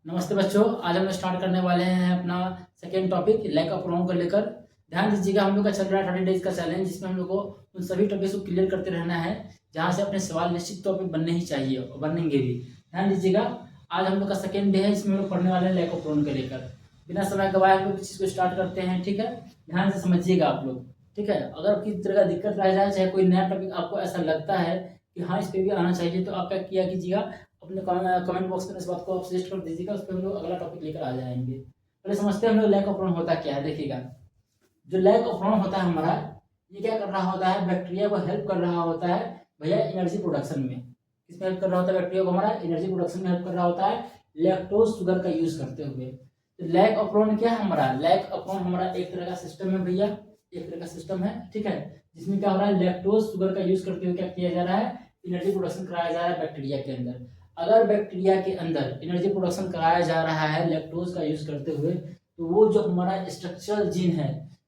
नमस्ते बच्चों, आज हम स्टार्ट करने वाले हैं अपना second topic lack of pronoun को लेकर। ध्यान दीजिएगा, हम लोग का चल रहा है 30 डेज का चैलेंज, जिसमें हम लोग को उन सभी टॉपिक्स को क्लियर करते रहना है जहां से अपने सवाल निश्चित तौर पे बनने ही चाहिए और बनेंगे भी। ध्यान दीजिएगा, आज हम लोग का सेकेंड डे है, इसमें हम लोग पढ़ने वाले हैं लैक ऑफ प्रोनाउन को लेकर। बिना समय गवाए हम लोग इस चीज़ को स्टार्ट करते हैं, ठीक है। ध्यान से समझिएगा आप लोग, ठीक है। अगर किसी तरह का दिक्कत रह जाए, चाहे कोई नया टॉपिक आपको ऐसा लगता है कि हाँ इस पर भी आना चाहिए, तो आप क्या किया कीजिएगा, अपने कमेंट बॉक्स में इस बात को आप सजेस्ट कर दीजिएगा, उस पर हम लोग अगला टॉपिक लेकर आ जाएंगे। पहले समझते हैं हम लोग लैक ऑफ प्रोनाउन होता क्या है। देखिएगा, जो लैक ऑफ प्रोनाउन होता है हमारा, ये क्या कर रहा होता है, बैक्टीरिया को हेल्प कर रहा होता है भैया एनर्जी प्रोडक्शन में। किसमें हेल्प कर रहा होता है बैक्टीरिया को, हमारा एनर्जी प्रोडक्शन में हेल्प कर रहा होता है लैक्टोज शुगर का यूज करते हुए। तो लैक ऑफ प्रोनाउन क्या है हमारा, लैक ऑफ प्रोनाउन हमारा एक तरह का सिस्टम है भैया, एक तरह का सिस्टम है, ठीक है। जिसमें क्या हो रहा है, लैक्टोज शुगर का यूज करते हुए क्या किया जा रहा है, एनर्जी प्रोडक्शन कराया जा रहा है बैक्टीरिया के अंदर। अगर बैक्टीरिया के अंदर एनर्जी प्रोडक्शन कराया जा रहा है लैक्टोज का यूज करते हुए, तो वो जो हमारा स्ट्रक्चरल जीन है,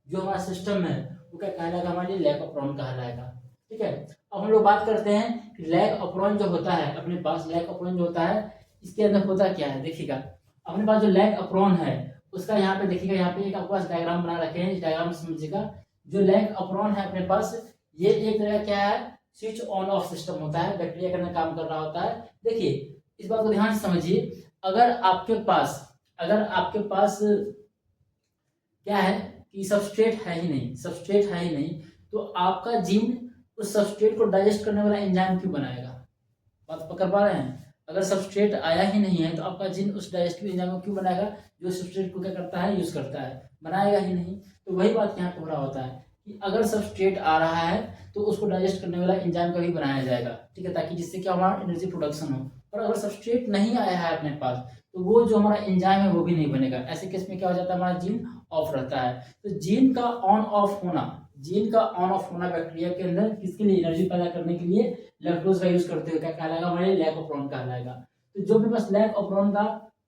जो हमारा सिस्टम है, वो क्या कहलाएगा, हमारे लिए लैक ऑफ प्रोनाउन कहलाएगा, ठीक है। अब हम लोग बात करते हैं कि लैक ऑफ प्रोनाउन जो होता है अपने पास, लैक ऑफ प्रोनाउन जो होता है इसके अंदर होता क्या है। देखिएगा, अपने पास जो लैक ऑफ प्रोनाउन है उसका यहाँ पे देखिएगा, यहाँ पे एक आपके पास डायग्राम बना रखे हैं, इस डायग्राम से समझिएगा। जो लैक ऑफ प्रोनाउन है अपने पास, ये एक तरह का क्या है, स्विच ऑन ऑफ सिस्टम होता है, बैक्टीरिया के अंदर काम कर रहा होता है। देखिए, इस बात को ध्यान से समझिए। अगर आपके पास क्या है कि सबस्ट्रेट है ही नहीं, सबस्ट्रेट है ही नहीं, तो आपका जीन उस सबस्ट्रेट को डाइजेस्ट करने वाला एंजाइम क्यों बनाएगा। बात पकड़ पा रहे हैं। अगर सबस्ट्रेट आया ही नहीं है तो आपका जीन उस डाइजेस्टिव एंजाइम को क्यों बनाएगा, जो सबस्ट्रेट को क्या करता है, यूज करता है, बनाएगा ही नहीं। तो वही बात यहाँ पे हो रहा होता है कि अगर सबस्ट्रेट आ रहा है तो उसको डाइजेस्ट करने वाला एंजाइम कभी बनाया जाएगा, ठीक है, ताकि जिससे क्या हमारा एनर्जी प्रोडक्शन हो। और अगर सबस्ट्रेट नहीं आया है अपने पास, तो वो जो हमारा एंजाइम है वो भी नहीं बनेगा। ऐसे केस में क्या हो जाता है, हमारा जीन ऑफ रहता है। तो जीन का ऑन ऑफ होना, जीन का ऑन ऑफ होना बैक्टीरिया के अंदर किसके लिए, एनर्जी पैदा करने के लिए लैक्टोज का यूज करते हुए क्या कहलाएगा, हमारे लैक ऑफ प्रोनाउन कहलाएगा। तो जो भी बस लैक ऑफ प्रोनाउन का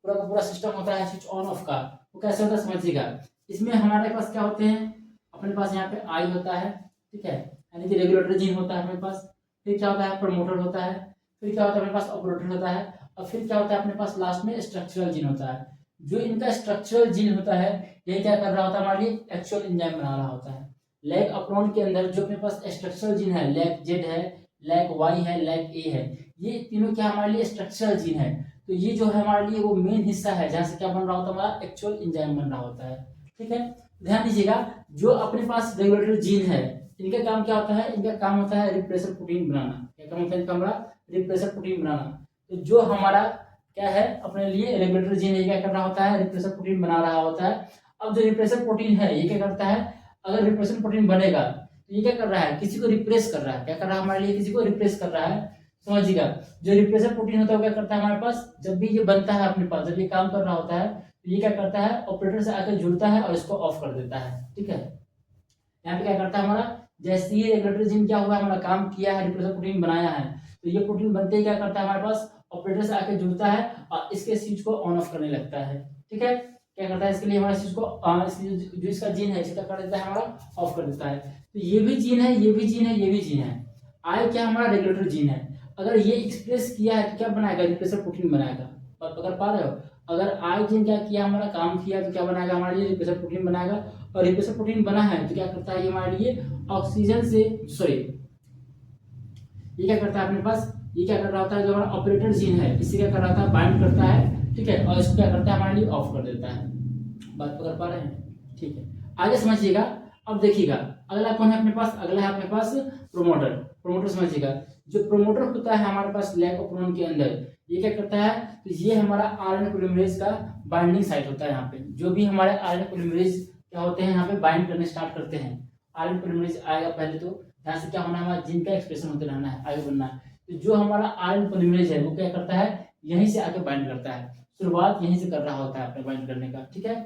पूरा सिस्टम होता है स्विच ऑन ऑफ का, वो कैसे होता है समझिएगा। इसमें हमारे पास क्या होते हैं, अपने पास यहाँ पे आई होता है, ठीक है, यानी कि रेगुलेटर जीन होता है अपने पास। फिर क्या होता है, प्रमोटर होता है। फिर क्या होता है अपने पास, ऑपरेटर होता है। और फिर क्या होता है अपने पास, लास्ट में स्ट्रक्चरल जीन होता है। जो इनका स्ट्रक्चरल जीन होता है, ये क्या कर रहा होता है, हमारे लिए एक्चुअल एंजाइम बना रहा होता है। लैक ऑफ प्रोनाउन के अंदर जो अपने पास स्ट्रक्चरल जीन है, लैक जेड है, लैक वाई है, लैक ए है, ये तीनों क्या हमारे लिए स्ट्रक्चरल जीन है। तो ये जो है हमारे लिए वो मेन हिस्सा है जहाँ से क्या बन रहा होता है, हमारा एक्चुअल एंजाइम बन रहा होता है, ठीक है। ध्यान दीजिएगा, जो अपने पास रेगुलेटरी जीन है, इनका काम क्या होता है, इनका काम होता है रिप्रेसर प्रोटीन बनाना। क्या काम होता है इनका, हमारा रिप्रेसर प्रोटीन बनाना। तो जो हमारा क्या है, अपने लिए रेगुलेटरी जीन ये क्या कर रहा होता है, रिप्रेसर प्रोटीन बना रहा होता है। अब जो रिप्रेसर प्रोटीन है ये क्या करता है, अगर रिप्रेसर प्रोटीन बनेगा तो ये क्या कर रहा है, किसी को रिप्रेस कर रहा है। क्या कर रहा है, हमारे लिए किसी को रिप्रेस कर रहा है, समझिएगा। जो रिप्रेसर प्रोटीन होता है वो क्या करता है, हमारे पास जब भी ये बनता है अपने पास, जब ये काम कर रहा होता है, तो ये क्या करता है, ऑपरेटर से आकर जुड़ता है और इसको ऑफ कर देता है, ठीक है। यहाँ पे क्या करता है हमारा, जैसे ही रेगुलेटरी जीन क्या हुआ, हमारा काम किया है, रिप्रेसर प्रोटीन बनाया है, तो ये प्रोटीन बनते ही क्या करता है, हमारे पास ऑपरेटर से आकर जुड़ता है और इसके स्विच को ऑन ऑफ करने लगता है, ठीक है। क्या करता है, इसके लिए हमारे स्विच को जो इसका जीन है इसका कर देता है, हमारा ऑफ कर देता है। तो ये भी जीन है, ये भी जीन है, ये भी जीन है। आई क्या हमारा रेगुलेटरी जीन है, अगर ये एक्सप्रेस किया है तो क्या बनाएगा, रिप्रेसर प्रोटीन बनाएगा। बात पकड़ पा रहे हो। अगर आई जीन क्या किया, हमारा काम किया, तो क्या बनाएगा, हमारे लिए रिप्रेसर प्रोटीन बनाएगा। और रिप्रेसर प्रोटीन बना है तो क्या करता है, ये हमारे लिए ऑक्सीजन से सॉरी ये क्या करता है अपने पास, ये क्या कर रहा होता है, जो हमारा ऑपरेटर जीन है इससे क्या कर रहा था, बाइंड करता है, ठीक है, और इसको क्या करता है, हमारे लिए ऑफ कर देता है। बात पकड़ पा रहे हैं, ठीक है। आगे समझिएगा। अब देखिएगा, अगला कौन है अपने पास, अगला है अपने पास प्रोमोटर। प्रोमोटर समझिएगा, जो प्रोमोटर होता है हमारे पास लैक ऑफ प्रोनाउन के अंदर, ये क्या करता है, तो ये हमारा आरएनए पॉलीमरेज का बाइंडिंग साइट होता है। यहाँ पे जो भी हमारे आरएनए पॉलीमरेज क्या होते हैं, यहाँ पे बाइंड करने स्टार्ट करते हैं। आरएनए पॉलीमरेज आएगा पहले, तो यहाँ से क्या होना है, हमारा जीन का एक्सप्रेशन होते रहना है, आगे बढ़ना है। तो जो हमारा आरएनए पॉलीमरेज है वो क्या करता है, यहीं से आके बाइंड करता है, शुरुआत यहीं से कर रहा होता है अपने बाइंड करने का, ठीक है।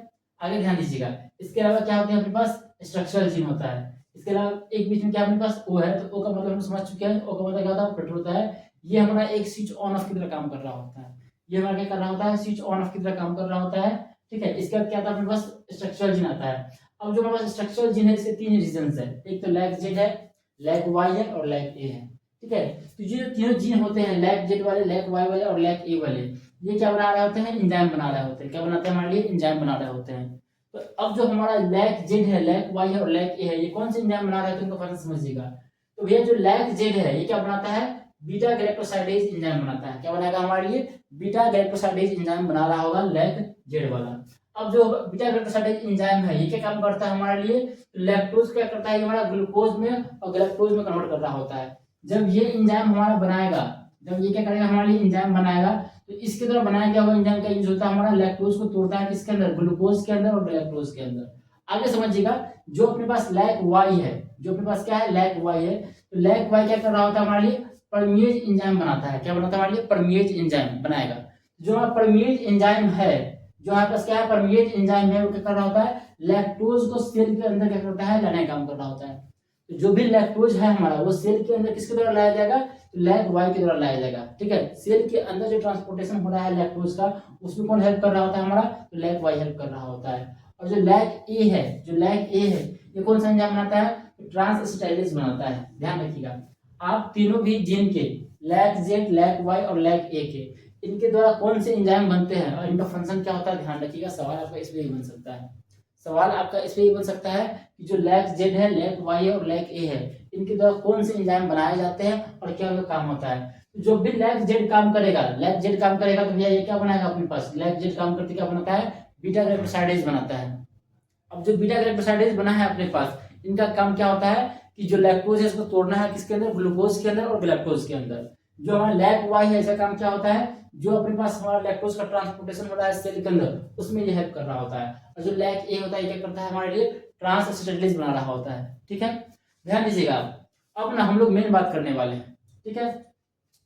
आगे ध्यान दीजिएगा, इसके अलावा क्या होता है अपने पास, स्ट्रक्चरल जीन होता है। इसके अलावा एक बीच में क्या अपने पास ओ है, तो ओ का मतलब हम समझ चुके हैं, ओ का मतलब क्या होता है, ऑपरेटर होता है। ये हमारा एक स्विच ऑन ऑफ की तरह काम कर रहा होता है, ये हमारा क्या कर रहा होता है, स्विच ऑन ऑफ की तरह काम कर रहा होता है, ठीक है। इसके बाद क्या आता है अपने पास, स्ट्रक्चरल जीन आता है। अब जो हमारे पास स्ट्रक्चरल जीन है इसके तीन रीजन है, एक तो लैक जेड है, लैक वाई है और लैक ए है, ठीक है। तो ये जो तीनों जीन होते हैं, लैक जेड वाले, लैक वाई वाले और लैक ए वाले, ये क्या बना रहे होते हैं? एंजाइम बना रहे होते हैं। क्या बनाते हैं हमारे लिए? एंजाइम बना रहे होते हैं। तो अब जो हमारा लैक जेड है, लैक वाई है और लैक ए है, ये कौन से एंजाइम बना रहे होते हैं? उनको फंक्शन समझिएगा। तो भैया जो लैक जेड है ये क्या बनाता है? बीटा गैलेक्टोसाइडेज एंजाइम बनाता है। क्या बनाएगा हमारे लिए? बीटा गैलेक्टोसाइडेज एंजाइम बना रहा होगा लैक जेड वाला। अब जो बीटा गैलेक्टोसाइडेज एंजाइम है ये क्या काम करता है हमारे लिए? लैक्टोज क्या करता है? ये हमारा ग्लूकोज में और गैलेक्टोज में कन्वर्ट कर रहा होता है। जब ये एंजाइम हमारा बनाएगा, जब ये क्या करेगा हमारे लिए? एंजाइम बनाएगा, तो इसके द्वारा बनाया गया हुआ एंजाइम का यूज होता है हमारा लैक्टोज को तोड़ता है किसके अंदर? ग्लूकोज के अंदर और गैलेक्टोज के अंदर। आगे समझिएगा, जो अपने पास लैक वाई है, जो अपने पास क्या है? लैक वाई है, तो लैक वाई क्या कर रहा होता है हमारे लिए? परमिएज एंजाइम बनाता है। क्या बनाता है हमारे लिए? परमिएज एंजाइम बनाएगा। जो हमारा परमिएज एंजाइम है, जो हमारे पास क्या है? परमिएज एंजाइम है, वो क्या कर रहा होता है? लैक्टोज को सेल के अंदर क्या करता है? लाने का काम कर रहा होता है। तो जो भी लैक्टोज है हमारा, वो सेल के अंदर किसके द्वारा लाया जाएगा? तो लैक वाई के द्वारा लाया जाएगा। ठीक है, सेल के अंदर जो ट्रांसपोर्टेशन हो रहा है लैक्टोज का, उसमें कौन हेल्प कर रहा होता है हमारा? तो लैक वाई हेल्प कर रहा होता है। और जो लैक ए है, जो लैक ए है, ये कौन सा एंजाइम बनाता है? तो ट्रांसएसिटाइलेज बनाता है। ध्यान रखिएगा, आप तीनों भी जीन के, लैक जेड, लैक वाई और लैक ए के, इनके द्वारा कौन से एंजाइम बनते हैं और इनका फंक्शन क्या होता है, ध्यान रखिएगा। सवाल आपका इसमें ही बन सकता है। सवाल आपका इसमें ही बन सकता है कि जो लैक जेड है, लैक वाई है और लैक ए है, इनके द्वारा कौन से एंजाइम बनाए जाते हैं और क्या उनका काम होता है। तो जो भी लैक जेड काम करेगा, लैक जेड काम करेगा, तो भैया ये क्या बनाएगा अपने पास? लैक जेड काम करके क्या बनाता है? बीटा गैलेक्टोसाइडेज बनाता है। अब जो बीटा गैलेक्टोसाइडेज बना है अपने पास, इनका काम क्या होता है कि जो लैक्टोज है इसको तोड़ना है किसके अंदर? ग्लूकोज के अंदर और गैलेक्टोज के अंदर। जो हमारा लैक वाई है, इसका काम क्या होता है? जो अपने पास हमारा लैक्टोज का ट्रांसपोर्टेशन हो रहा है सेल के अंदर, उसमें ये हेल्प कर रहा होता है। और जो लैक ए होता है, ये क्या करता है हमारे लिए? ट्रांसएसिटाइलेज बना रहा होता है। ठीक है, ध्यान दीजिएगा। अब ना हम लोग मेन बात करने वाले हैं। ठीक है,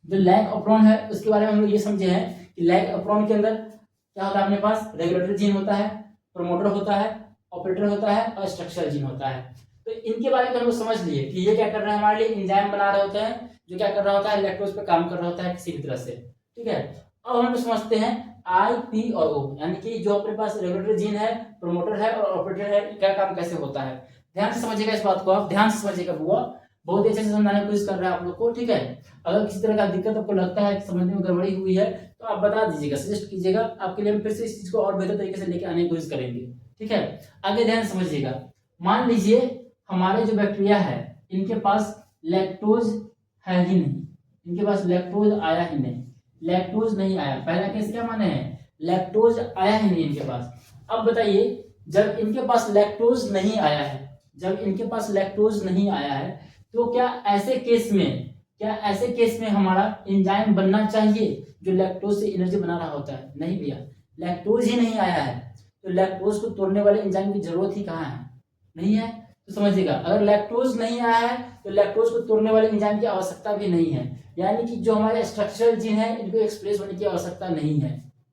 जो लैक ऑप्रोन है उसके बारे में हम लोग ये समझे हैं कि लैक ऑप्रोन के अंदर क्या होता है? अपने पास रेगुलेटरी जीन होता है, प्रमोटर होता है, ऑपरेटर होता है और स्ट्रक्चरल जीन होता है। तो इनके बारे में हम लोग समझ लिए कि ये क्या कर रहे हैं हमारे लिए? एंजाइम बना रहे होते हैं, जो क्या कर रहा होता है? लैक्टोज पे काम कर रहा होता है किसी भी तरह से। ठीक है, अब हम लोग समझते हैं आई, पी और ओ, यानी कि जो अपने पास रेगुलेटरी जीन है, प्रमोटर है और ऑपरेटर है, क्या काम कैसे होता है। ध्यान से समझिएगा इस बात को, आप ध्यान से समझिएगा बुआ, बहुत अच्छे से समझाने की कोशिश कर रहे हैं आप लोग को। ठीक है, अगर किसी तरह का दिक्कत आपको लगता है कि समझने में गड़बड़ी हुई है, तो आप बता दीजिएगा, सजेस्ट कीजिएगा, आपके लिए हम फिर से इस चीज को और बेहतर तरीके से लेके आने की कोशिश करेंगे। ठीक है, आगे ध्यान से समझिएगा। मान लीजिए हमारे जो बैक्टीरिया है, इनके पास लैक्टोज है ही नहीं, इनके पास लैक्टोज आया ही नहीं, लैक्टोज नहीं आया। पहला केस क्या माने हैं? लैक्टोज आया ही नहीं इनके पास। अब बताइए, जब इनके पास लैक्टोज नहीं आया है, जब इनके पास लैक्टोज नहीं आया है, तो क्या ऐसे केस में हमारा एंजाइम बनना चाहिए जो लैक्टोज से एनर्जी बना रहा होता है? नहीं भैया, लैक्टोज ही नहीं आया है, तो लैक्टोज को तोड़ने वाले एंजाइम की जरूरत ही कहाँ है? नहीं है। तो समझिएगा, अगर लैक्टोज नहीं आया है तो लैक्टोज को तोड़ने वाले एंजाइम की आवश्यकता भी नहीं है। यानी कि जो हमारे स्ट्रक्चरल जीन है, इनको एक्सप्रेस होने की आवश्यकता नहीं है।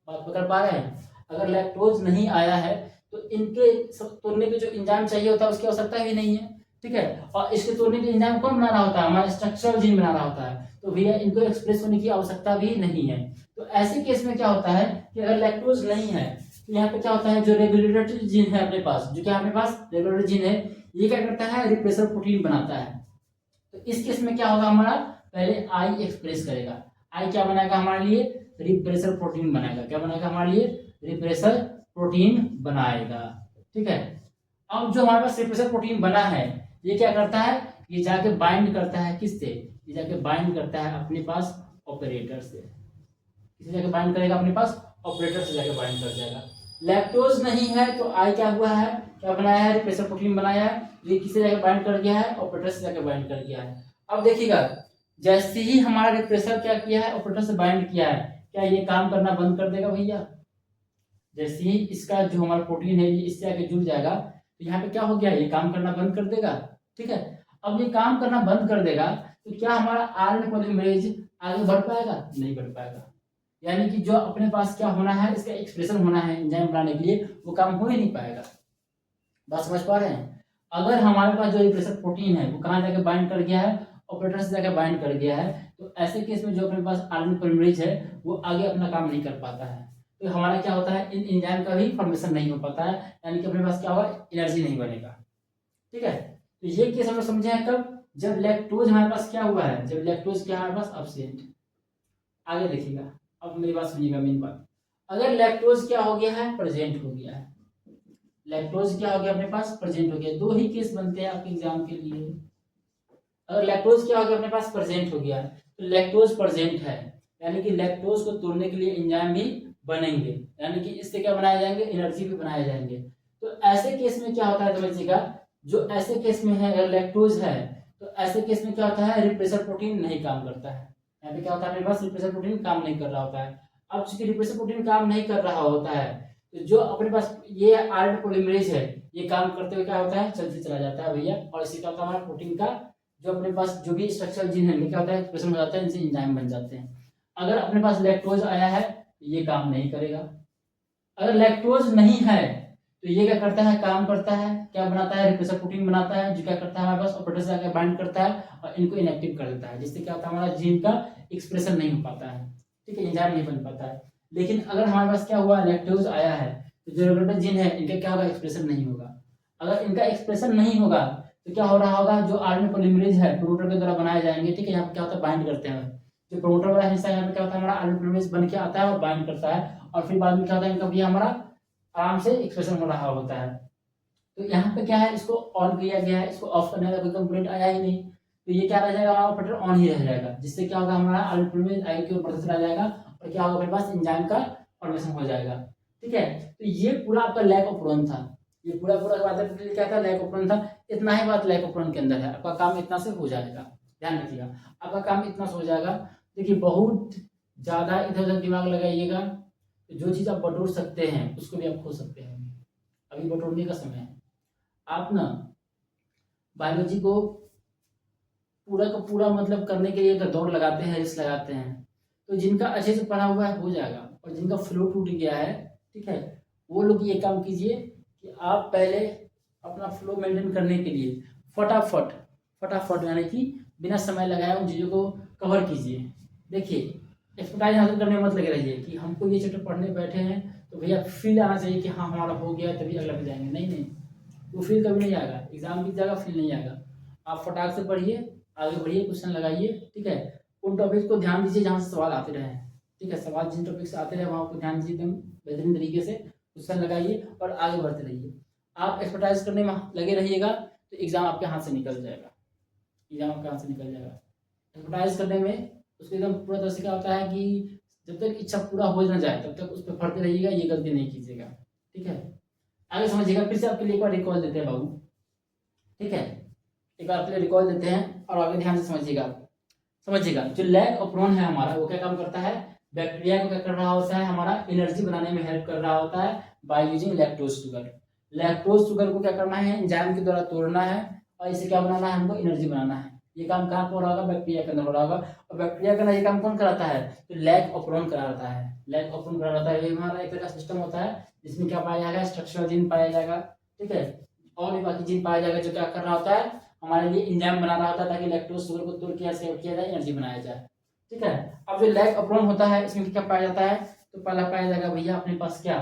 बात पकड़ पा रहे हैं? अगर लैक्टोज नहीं आया है तो इनके तोड़ने के जो एंजाइम चाहिए होता है उसकी आवश्यकता ही नहीं है। ठीक है, और इसके तोड़ने के एंजाइम कौन बना रहा होता है? हमारा स्ट्रक्चरल जीन बना रहा होता है। तो भैया इनको एक्सप्रेस होने की आवश्यकता भी नहीं है। तो ऐसे केस में क्या होता है कि अगर लैक्टोज नहीं है, तो यहाँ पे क्या होता है? जो रेगुलेटरी जीन है अपने पास, जो क्या अपने पास रेगुलेटरी जीन है, ये क्या करता है? रिप्रेसर प्रोटीन बनाता है। तो इस केस में क्या होगा हमारा? पहले आई एक्सप्रेस करेगा। आई क्या बनाएगा हमारे लिए? रिप्रेसर प्रोटीन बनाएगा। क्या बनाएगा हमारे लिए? रिप्रेसर प्रोटीन बनाएगा। ठीक है, अब जो हमारे पास रिप्रेसर प्रोटीन बना है, ये क्या करता है? ये जाके बाइंड करता है किससे? ये जाके बाइंड करता है अपने पास ऑपरेटर से। किसे जाके बाइंड करेगा? अपने पास ऑपरेटर से जाके बाइंड कर जाएगा। लैक्टोज नहीं है तो आई क्या हुआ है? क्या बनाया है? रिप्रेसर प्रोटीन बनाया है। ये किसे जाके बाइंड कर गया है? ऑपरेटर से जाके बाइंड कर गया है। अब देखिएगा, जैसे ही हमारा रिप्रेसर क्या किया है? ऑपरेटर से बाइंड किया है, क्या ये काम करना बंद कर देगा भैया? जैसे ही इसका जो हमारा प्रोटीन है ये इससे आके जुड़ जाएगा, तो यहाँ पे क्या हो गया? ये काम करना बंद कर देगा। ठीक है, अब ये काम करना बंद कर देगा तो क्या हमारा आरएनए पॉलीमरेज आगे बढ़ पाएगा? नहीं बढ़ पाएगा। यानी कि जो अपने पास क्या होना है, इसका एक्सप्रेशन होना है एंजाइम बनाने के लिए, वो काम हो ही नहीं पाएगा। बात समझ पा रहे हैं? अगर हमारे पास जो रिप्रेसर प्रोटीन है वो कहाँ जाके बाइंड कर गया है? ऑपरेटर से जाके बाइंड कर गया है, तो ऐसे केस में जो अपने पास आरएनए पॉलीमरेज है वो आगे अपना काम नहीं कर पाता है। तो हमारा क्या होता है? इन एंजाइम का भी फॉर्मेशन नहीं हो पाता है, यानी कि अपने पास क्या होगा? एनर्जी नहीं बनेगा। ठीक है, तो ये केस हम लोग समझे हैं कब? जब लैक्टोज हमारे पास क्या हुआ है, जब लैक्टोज क्या है हमारे पास एब्सेंट। आगे देखिएगा, अब मेरी बात सुनिएगा मेन बात। अगर लैक्टोज क्या हो गया है, प्रेजेंट हो गया है, लैक्टोज क्या हो गया अपने पास, प्रेजेंट हो गया। दो ही केस बनते हैं आपके एग्जाम के लिए। अगर लैक्टोज क्या हो गया अपने पास, प्रेजेंट हो गया, तो लैक्टोज प्रेजेंट है, यानी कि लैक्टोज को तोड़ने के लिए एंजाइम भी बनेंगे, यानी कि इससे क्या बनाए जाएंगे, एनर्जी भी बनाए जाएंगे। तो ऐसे केस में क्या होता है समझिएगा, जो ऐसे केस में है अगर लैक्टोज है, तो ऐसे केस में क्या होता है, रिप्रेसर प्रोटीन नहीं काम करता है। यहाँ पे क्या होता है, मेरे पास रिप्रेसर प्रोटीन काम नहीं कर रहा होता है। अब चूंकि रिप्रेसर प्रोटीन काम नहीं कर रहा होता है, तो जो अपने पास ये आरएनए पॉलीमरेज है, ये काम करते हुए क्या होता है, चलते चला जाता है भैया, और इसी क्या होता है हमारा प्रोटीन का जो अपने पास जो भी स्ट्रक्चरल जीन है, क्या होता है, एक्सप्रेशन हो जाता है, इनसे एंजाइम बन जाते हैं। अगर अपने पास लैक्टोज आया है तो ये काम नहीं करेगा। अगर लैक्टोज नहीं है तो ये क्या करता है, काम करता है, क्या बनाता है, रिप्रेसर प्रोटीन बनाता है, जो क्या करता है हमारे पास ऑपरेटर से आकर बाइंड करता है और इनको इनएक्टिव कर देता है, जिससे क्या होता है हमारा जीन का एक्सप्रेशन नहीं हो पाता है, ठीक है, एंजाइम नहीं बन पाता है। लेकिन अगर हमारे पास क्या हुआ, लैक्टोज आया है, तो जो रेगुलेटर जीन है इनका क्या होगा, एक्सप्रेशन नहीं होगा। अगर इनका एक्सप्रेशन नहीं होगा तो क्या हो रहा होगा, जो आरएनए पॉलीमरेज है प्रमोटर के द्वारा बनाए जाएंगे, ठीक है, यहाँ पे क्या होता है, बाइंड करते हैं, जो प्रमोटर वाला हिस्सा यहाँ पे क्या होता है, हमारा आरएनए पॉलीमरेज बन के आता है और बाइंड करता है, और फिर बाद में क्या होता है, इनका भी हमारा आराम से एक्सप्रेशन हो रहा होता है। तो यहाँ पे क्या है, इसको ऑन किया गया है, इसको ऑफ करने का कोई कंप्लेंट आया ही नहीं, तो ये क्या रह जाएगा, हमारा ऑपरेटर ऑन ही रह जाएगा, जिससे क्या होगा, हमारा आरएनए पॉलीमरेज आगे की ओर बढ़ता चला जाएगा और क्या होगा, अपने पास एंजाइम का फॉर्मेशन हो जाएगा, ठीक है। तो ये पूरा आपका लैक ऑफ प्रोन था, ये पूरा पूरा बात क्या था, लैक ऑफ प्रोन था। इतना ही बात लैक ऑफ प्रोन के अंदर है, आपका काम इतना से हो जाएगा, ध्यान रखिएगा, आपका काम इतना से हो जाएगा। देखिए बहुत ज्यादा इधर उधर दिमाग लगाइएगा, तो जो चीज आप बटोर सकते हैं उसको भी आप खो सकते हैं, अभी बटोरने का समय है। आप ना बायोलॉजी को पूरा का पूरा मतलब करने के लिए अगर दौड़ लगाते हैं, रेस लगाते हैं, तो जिनका अच्छे से पढ़ा हुआ है हो जाएगा, और जिनका फ्लो टूट गया है, ठीक है, वो लोग ये काम कीजिए कि आप पहले अपना फ्लो मेंटेन करने के लिए फटाफट फटाफट यानी कि बिना समय लगाए उन चीज़ों को कवर कीजिए। देखिए एक्सपर्टाइज हासिल करने में मत लगे रहिए कि हमको ये चैप्टर पढ़ने बैठे हैं तो भैया फील आना चाहिए कि हाँ हमारा हो गया तभी अगला पे जाएंगे, नहीं नहीं, वो फील कभी नहीं आएगा, एग्जाम की जगह फील नहीं आएगा। आप फटाक से पढ़िए, आगे बढ़िए, क्वेश्चन लगाइए, ठीक है, उन टॉपिक को ध्यान दीजिए जहाँ से सवाल आते रहे, ठीक है, सवाल जिन टॉपिक से आते रहे वहाँ को ध्यान दीजिए, एकदम बेहतरीन तरीके से क्वेश्चन लगाइए और आगे बढ़ते रहिए। आप एक्सपर्टाइज करने में लगे रहिएगा तो एग्जाम आपके हाथ से निकल जाएगा, एग्जाम आपके हाथ से निकल जाएगा। एक्सपर्टाइज करने में उसको एकदम पूरा तरह से क्या होता है कि जब तक इच्छा पूरा हो ना जाए तब तक उस पर पढ़ते रहिएगा, ये गलती नहीं कीजिएगा, ठीक है। आगे समझिएगा, फिर से आपके लिए एक बार रिकॉल देते हैं बाबू, ठीक है, एक बार आपके लिए रिकॉल देते हैं और आगे ध्यान से समझिएगा। जो लैक ऑफ प्रोन है हमारा, वो क्या काम करता है, बैक्टीरिया को क्या कर रहा होता है, हमारा एनर्जी बनाने में हेल्प कर रहा होता है by using lactose sugar. Lactose sugar को क्या करना है, एंजाइम के द्वारा तोड़ना है और इसे क्या बनाना है, हमको एनर्जी बनाना है। ये काम कहाँ पर हो रहा होगा, बैक्टीरिया के अंदर हो रहा होगा, और बैक्टीरिया का ये काम कौन कराता है, तो लैक ऑफ प्रोन कराता है, लैक ऑफ प्रोन कराता है। ये हमारा एक तरह का सिस्टम होता है जिसमें क्या पाया जाएगा, स्ट्रक्चरल जीन पाया जाएगा, ठीक है, और भी बाकी जीन पाया जाएगा, जो क्या कर रहा होता है, हमारे लिए एंजाइम बना रहा होता है ताकि लैक्टोज शुगर को तोड़ के सेव किया जाए, एनर्जी बनाया जाए, ठीक है। अब जो लैक ऑफ प्रोन होता है इसमें क्या पाया जाता है, तो पहला पाया जाएगा भैया अपने पास क्या,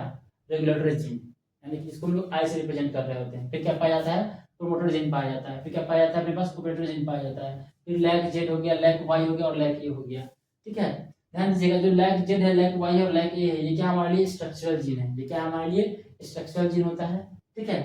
रेगुलेटरी जीन, यानी कि इसको हम लोग आई से रिप्रेजेंट कर रहे होते हैं। फिर क्या पाया जाता है, प्रोमोटर जीन पाया जाता है। फिर क्या पाया जाता है, अपने पास ऑपरेटर जीन पाया जाता है। फिर लैक जेड हो गया, लैक वाई हो गया और लैक ए हो गया, ठीक है। ध्यान दीजिएगा, जो लैक जेड है, लैक वाई है और लैक ए है, ये क्या हमारे लिए स्ट्रक्चरल जीन है, ये क्या हमारे लिए स्ट्रक्चरल जीन होता है, ठीक है।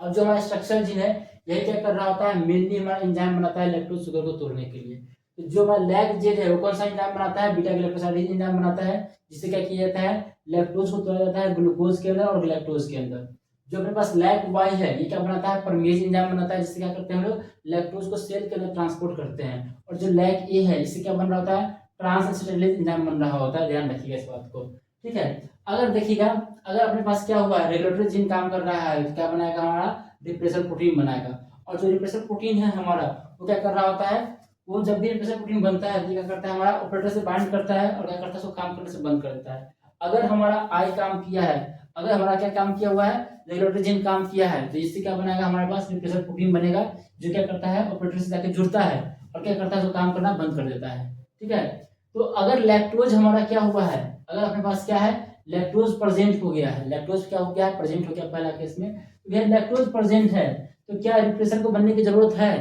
अब जो हमारा स्ट्रक्चरल जीन है यही क्या कर रहा होता है, मेनली हमारा एंजाइम बनाता है लैक्टोज शुगर को तोड़ने के लिए। तो जो हमारा लैक जेड है वो कौन सा एंजाइम बनाता है, बीटा ग्लाइकोसाइडेज एंजाइम बनाता है, जिससे क्या किया जाता है, लैक्टोज को तोड़ा जाता है ग्लूकोज के अंदर और ग्लैक्टोज के अंदर। जो अपने पास लैक वाई है ये क्या बनाता है, परमेज एंजाइम बनाता है, जिससे क्या करते हैं हम लोग, लैक्टोज को सेल के अंदर ट्रांसपोर्ट करते हैं। और जो लैक ए है इससे क्या बन रहा होता है, ट्रांसएसिटाइलेज एंजाइम बन रहा होता है, ध्यान रखिएगा इस बात को, ठीक है। अगर देखिएगा, अगर अपने पास क्या हुआ है, रेगुलेटरी जीन काम कर रहा है तो क्या बनाएगा, हमारा रिप्रेसर प्रोटीन बनाएगा। और जो रिप्रेसर प्रोटीन है हमारा वो क्या कर रहा होता है, वो जब भी रिप्रेसर प्रोटीन बनता है तो क्या करता है, हमारा ऑपरेटर से बाइंड करता है और क्या करता है, उसको काम करने से बंद कर देता है। अगर हमारा आई काम किया है, अगर हमारा क्या काम किया हुआ है, रेगुलेटरी जीन काम किया है, तो इससे क्या बनाएगा, हमारे पास रिप्रेसर प्रोटीन बनेगा, जो क्या करता है, ऑपरेटर से जाकर जुड़ता है और क्या करता है, उसको काम करना बंद कर देता है, ठीक है। तो अगर लैक्टोज हमारा क्या हुआ है, अगर अपने पास क्या है, लैक्टोज प्रेजेंट हो गया है, लैक्टोज क्या हो गया है, प्रेजेंट हो गया पहला केस में, तो लैक्टोज प्रेजेंट है तो क्या रिप्रेसर को बनने की जरूरत है,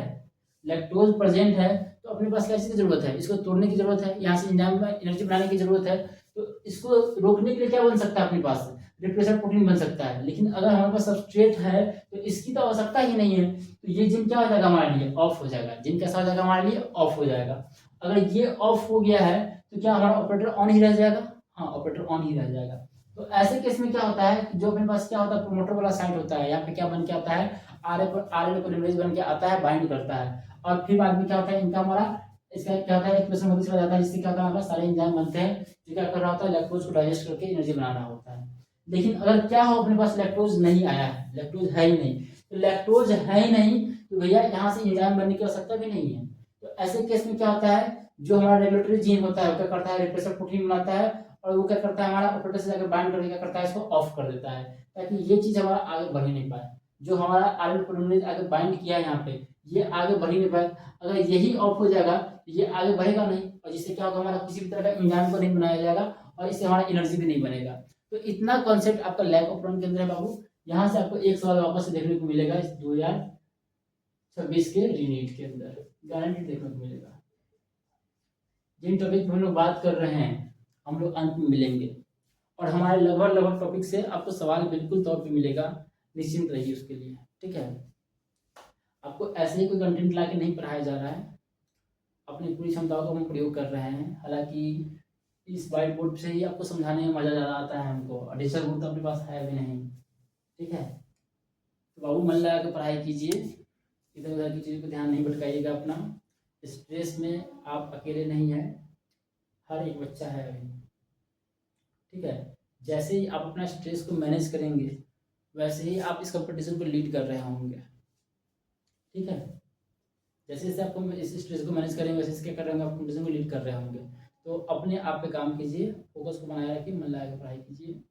लैक्टोज प्रेजेंट है तो अपने पास क्या चीज़ की जरूरत है, इसको तोड़ने की जरूरत है, यहाँ से एंजाइम में एनर्जी बनाने की जरूरत है। तो इसको रोकने के लिए क्या बन सकता है अपने पास, रिप्लेसर प्रोटीन बन सकता है। लेकिन अगर हमारे पास सबस्ट्रेट है तो इसकी तो आवश्यकता ही नहीं है, तो ये जिन क्या हो जाएगा हमारे लिए, ऑफ हो जाएगा। जिन कैसा हो जाएगा हमारे लिए, ऑफ हो जाएगा। अगर ये ऑफ हो गया है तो क्या हमारा ऑपरेटर ऑन ही रह जाएगा, हाँ ऑपरेटर ऑन ही रह जाएगा। तो ऐसे केस में क्या होता है, जो अपने पास क्या होता है, प्रोमोटर वाला साइट होता है, यहाँ पे क्या बन के आता है, आरएनए पॉलीमरेज बन के आता है, बाइंड करता है। और फिर बाद में क्या होता है, इनका हमारा इसका क्या होता है, एक पर्सन चला जाता है, जिससे क्या होता है, हमारे सारे एंजाइम बनते हैं जो क्या कर रहा होता है, लैक्टोज को डाइजेस्ट करके एनर्जी बनाना होता है। लेकिन अगर क्या हो, अपने पास लैक्टोज नहीं आया है, लैक्टोज है ही नहीं, तो लैक्टोज है ही नहीं तो भैया यहाँ से एंजाइम बनने की आवश्यकता भी नहीं है। तो ऐसे केस में क्या होता है, जो हमारा रेगुलेटरी जीन होता है वो क्या करता है, रिप्रेसर प्रोटीन बनाता है, और वो क्या करता है, हमारा ऑपरेटर से जाकर बाइंड करके क्या करता है, इसको ऑफ कर देता है, ताकि ये चीज हमारा आगे बढ़ ही नहीं पाए। जो हमारा आरएनए पॉलीमरेज आगे बाइंड किया है यहाँ पे, ये आगे बढ़ ही नहीं पाए। अगर यही ऑफ हो जाएगा ये आगे बढ़ेगा नहीं, और जिससे क्या होगा, हमारा किसी भी तरह का एंजाइम को नहीं बनाया जाएगा, और इससे हमारा एनर्जी भी नहीं बनेगा। तो इतना कॉन्सेप्ट आपका लैक ऑफ प्रोन के अंदर है बाबू। यहाँ से आपको एक सवाल वापस से देखने को मिलेगा इस 2026 के रीनीट के अंदर, गारंटी देखने को मिलेगा। जिन टॉपिक पर हम लोग बात कर रहे हैं हम लोग अंत में मिलेंगे, और हमारे लगभग टॉपिक से आपको सवाल बिल्कुल तौर पे मिलेगा, निश्चिंत रहिए उसके लिए, ठीक है। आपको ऐसे ही कोई कंटेंट ला के नहीं पढ़ाया जा रहा है, अपनी पूरी क्षमताओं का हम प्रयोग कर रहे हैं। हालांकि इस वाइट बोर्ड से ही आपको समझाने में मज़ा ज़्यादा आता है हमको, और डिजिटल बोर्ड तो अपने पास है भी नहीं, ठीक है। तो बाबू मन लगा के पढ़ाई कीजिए, इधर उधर की चीज़ पर ध्यान नहीं भटकाइएगा अपना। स्ट्रेस में आप अकेले नहीं हैं, हर एक बच्चा है अभी, ठीक है। जैसे ही आप अपना स्ट्रेस को मैनेज करेंगे वैसे ही आप इस कंपटीशन को लीड कर रहे होंगे, ठीक है। जैसे जैसे आपको इस स्ट्रेस को मैनेज करेंगे वैसे क्या कर रहे होंगे, आप कंपटीशन को लीड कर रहे होंगे। तो अपने आप पे काम कीजिए, फोकस को बनाए रखिए, मन लगा के पढ़ाई कीजिए।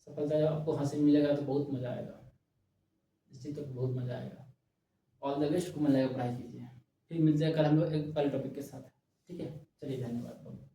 सफलता जब आपको हासिल मिलेगा तो बहुत मज़ा आएगा, निश्चित तो बहुत मज़ा आएगा। ऑल द बेस्ट, को मन लगा के पढ़ाई कीजिए। फिर मिलते हैं कल हम लोग एक अगले टॉपिक के साथ, ठीक है। चलिए धन्यवाद।